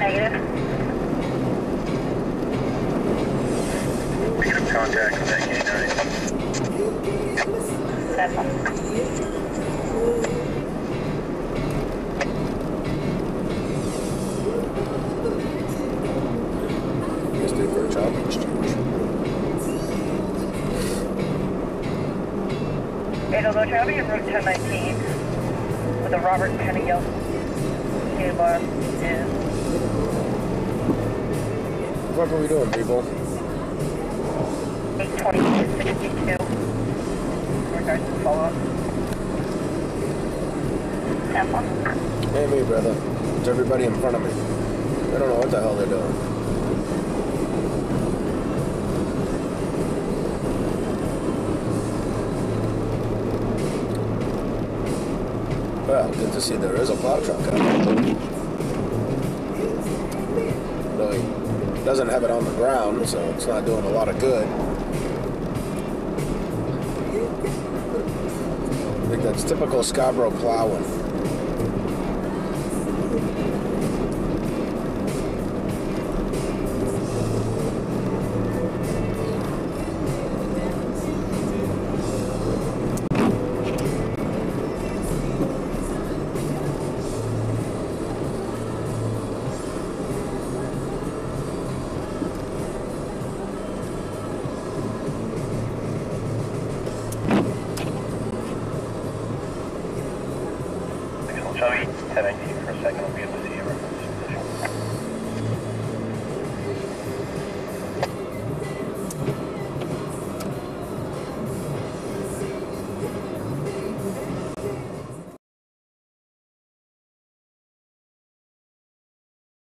Negative. We get contact with that K9. That's fine. Just due for a job exchange. It'll go traveling in Route 1019 with a Robert Pennigill. K-bar is... What are we doing, people? 822.62. Regards to follow-up. Have fun. Hey, me, brother. It's everybody in front of me. They don't know what the hell they're doing. Well, good to see there is a plow truck out there. Though he doesn't have it on the ground, so it's not doing a lot of good. I think that's typical Scarborough plowing.